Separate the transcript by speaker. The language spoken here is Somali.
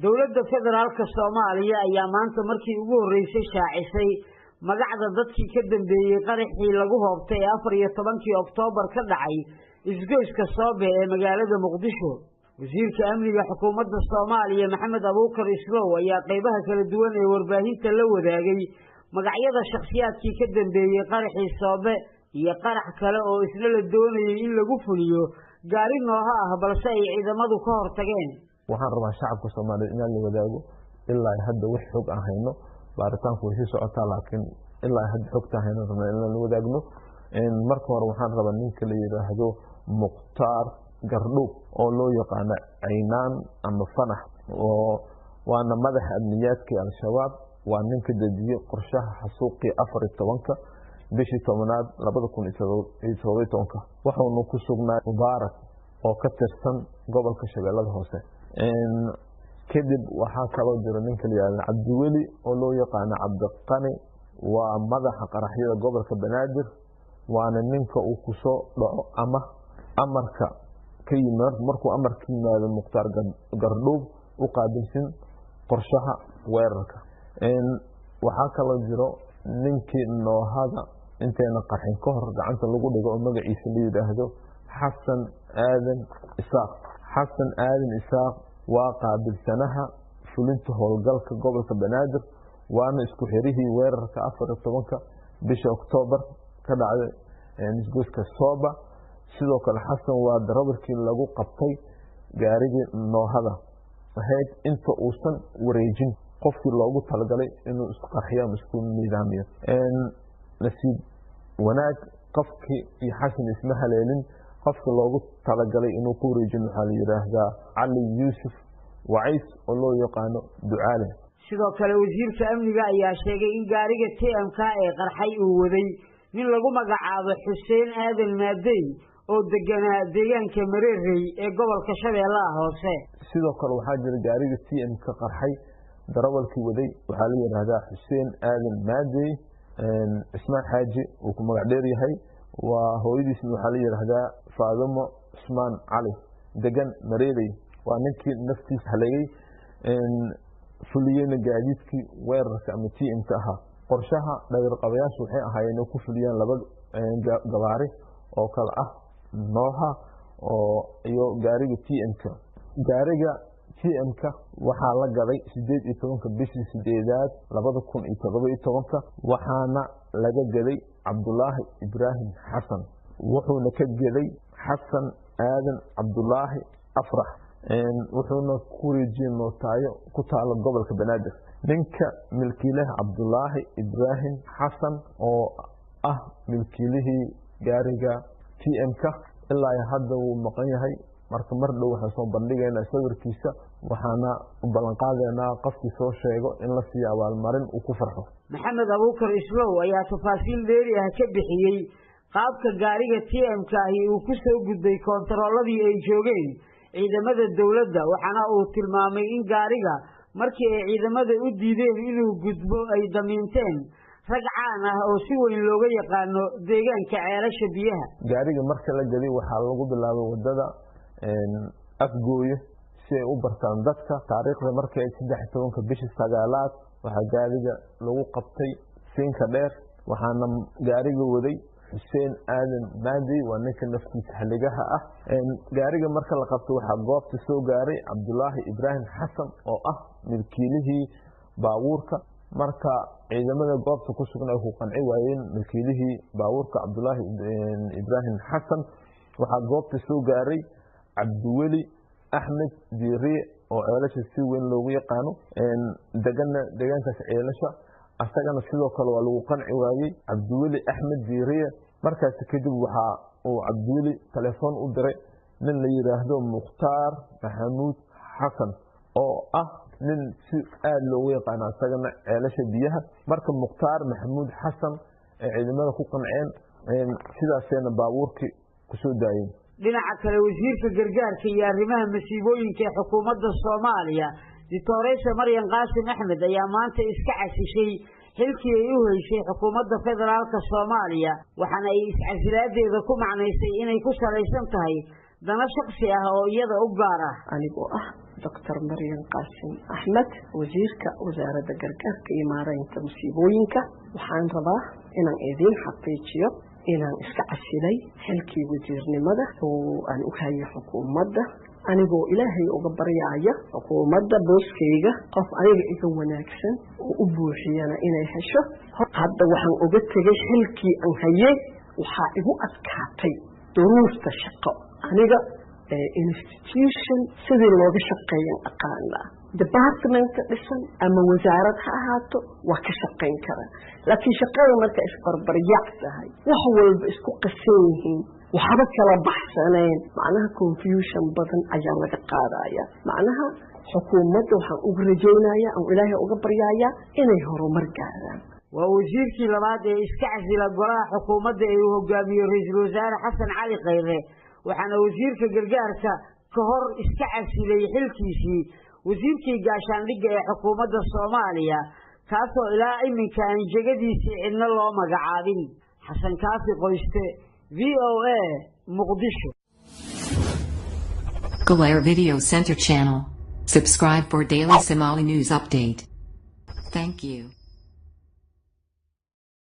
Speaker 1: dawladda federaalka Soomaaliya ayaa maanta markii ugu horeysay shaacisay magacda dadkii ka dambeeyay qaraxii lagu hoobtay 14 Oktoobar ka dhacay isgoyska Soobe ee magaalada Muqdisho. wasiirka amniga xukuumadda Soomaaliya Maxamed Abuukar Islow ayaa qaybaha kala duwan ee warbaahinta la wadaagay magacyada shakhsiyaadkii ka dambeeyay qaraxii Soobe iyo qarax kale oo isla la doonayay in lagu fuliyo gaari nooha ah balse ay ciidamadu ka hortageen.
Speaker 2: waxaan rabaa shacabka Soomaaliyeed in la wadaago ilaa hadda wax xog ah hayno baaritaanku way socotaa laakiin ilaa hadda xogta hayno in la wadaagno marka hore waxaan rabaa ninka la yiraahdo Mukhtaar Gardhow oo loo yaqaan Aynaan ama Fanax oo waana madaxa amniyaadka al-Shabaab waa ninka dejiye qorshaha xasuuqii 14 bishii 10aad 2017 waxaanu ku sugnaa Mubaarak oo ka tirsan gobolka Shabeellada Hoose kadib waxaa kaloo jira ninka la yiraahdo Cabdiweli oo loo yaqaan Cabdiqani waa madaxa qaraxyada gobolka Banaadir waana ninka uu ku soo dhaco ama amarka ka yimaad markuu amarka yimaado Mukhtaar Gardhow u qaabilsan qorshaha weerarka waxaa kaloo jiro ninkii noohada inteena qarxin ka hor gacanta lagu dhigo oo magaciisa la yiraahdo Xasan Aadan Isaaq waa qaabilsanaha fulinta howlgalka gobolka Banaadir waana isku xirihii weerarka 14 bisha Oktoobar ka dhacay isgoyska Sooba sidoo kale Xasan waa darawalkii lagu qabtay gaarigii noohada ahayd inta uusan wareejin qofkii loogu talagalay inuu isku qarxiyo isku nidaamiyo nasiib wanaag qofkii iyo Xasan isma haleelin qofka loogu talagalay inuu ku wareejin waxa la yiraahdaa Ali Yuusuf Waciis oo loo yaqaan Ducaale.
Speaker 1: sidoo kale wasiirka amniga ayaa sheegay in gaariga TMK ee qarxay uu waday nin lagu magacaabo Xuseen Aadan Maadey oo deganaa deegaanka Mareerey ee gobolka Shabeellaha Hoose.
Speaker 2: sidoo kale waxaa jira gaariga TMK qarxay darawalkii waday waxa la yiraahdaa Xuseen Aadan Maadey Ismaan Xaaji oo ku magac dheer yahay waa hooyadiis waxa la yiraahdaa Faadimo Usmaan Cali degan Mareerey waa ninkii naftiisa halayay fuliyeen gaadiidkii weerarka ama TMK aha qorshaha dhagarqabayaashu waxay ahaayeen ku fuliyeen laba gawaari oo kala ah nooha oo iyo gaariga TMK gaariga TMK waxaa la galay 18 bishii 8aad 2017 waxaana laga gaday Cabdullaahi Ibraahim Xasan wuxuuna ka gaday Xasan Aadan Cabdullaahi Afrax wuxuuna ku wareejiyay nootaayo ku taalo gobolka Banaadir ninka milkiilaha Cabdullaahi Ibraahim Xasan oo ah milkiilihii gaariga TMK ilaa hadda uu maqan yahay marka mar dhow waxaan soo bandhigaynaa sawirkiisa waxaana u ballan qaadaynaa qofkii soo sheego in la siiyo abaalmarin uu ku farxo.
Speaker 1: Maxamed Abuukar Islow ayaa tafaasiil dheeri ah ka bixiyay qaabka gaariga TMK uu ku soo gudbay koontarooladii ay joogeen ciidamada dawladda waxaana uu tilmaamay in gaariga markii ay ciidamada u diideen inuu gudbo ay damiinteen rag caan ah oo si weyn looga yaqaano deegaanka ceelasha biyaha.
Speaker 2: gaariga marka la galay waxaa lagu bilaabay wadada afgooye si ay u bartaan dadka taariikhda markay 13 bishii 9aad waxa gaariga lagu qabtay siinka dheer waxaana gaariga waday Xuseen Aadan Maadey waa ninka naftiisa haligaha ah gaariga marka la qabto waxa goobta soo gaaray Cabdullaahi Ibraahim Xasan oo ah milkiilihii baabuurka marka ciidamada goobta ku sugnaa ku qanci waayeen milkiilihii baabuurka Cabdullaahi Ibraahim Xasan waxa goobta soo gaaray Cabdiweli Axmed Diiriye oo ceelasha si weyn loogu yaqaano deegaankaas ceelasha asagana sidoo kale waa lagu qanci waayay Cabdiweli Axmed Diiriye markaas kadib waxa uu Cabdiweli telefoon u diray nin la yiraahdo Mukhtaar Maxamuud Xasan oo ah nin si aad loogu yaqaan asagana ceelasha biyaha marka Mukhtaar Maxamuud Xasan ee ciidamada ku qanceen sidaasina baabuurkii ku soo daayeen.
Speaker 1: dhinaca kale wasiirka gargaarka iyo arrimaha masiibooyinka ee xukuumadda Soomaaliya Dictoresa Maryam Qaasim Axmed ayaa maanta iska casishay xilkii ay u haysay xukuumadda federaalka Soomaaliya waxaana ay iscasilaadeeda ku macnaysay inay ku salaysan tahay dana shakhsi ah oo iyada u gaar ah
Speaker 3: anigoo ah Dr. Maryam Qaasim Axmed wasiirka wasaaradda gargaarka iyo maareynta musiibooyinka waxaan rabaa inaan idin xaqiijiyo inaan iska casilay xilkii wasiirnimada oo aan u hayay xukuumadda anigoo ilaahay uga baryaaya xukuumadda booskayga qof aniga iga wanaagsan oo u buuxiyana inay hesho hadda waxaan uga tegay xilkii aan hayay waxaa igu adkaatay duruufta shaqo aniga institution sidii looga shaqeeyan aqaanaa department dhisan ama wasaarad ha ahaato waa ka shaqayn kara laakiin shaqada marka isbarbaryac tahay wax walba isku qasan yihiin waxba kala baxsaneen macnaha confusion badan ayaa laga qaadaya macnaha xukuumadda waxaan ugu rajaynayaa oo ilaahay uga baryayaa inay horumar gaaraan
Speaker 1: waa wasiirkii labaad ee iska casila golaha xukuumadda ee uu hogaamiyo ra'iisul wasaare xasan cali khayre waxaana wasiirka gargaarka ka hor iska casilay xilkiisii wasiirkii gaashaandhigga ee xukuumadda Soomaaliya kaasoo ilaa iminka aan jagadiisii cidna loo magacaabin xasan kaafi qoyste VOA Muqdisho
Speaker 4: Galera Video Center channel. Subscribe for daily Somali news update. Thank you.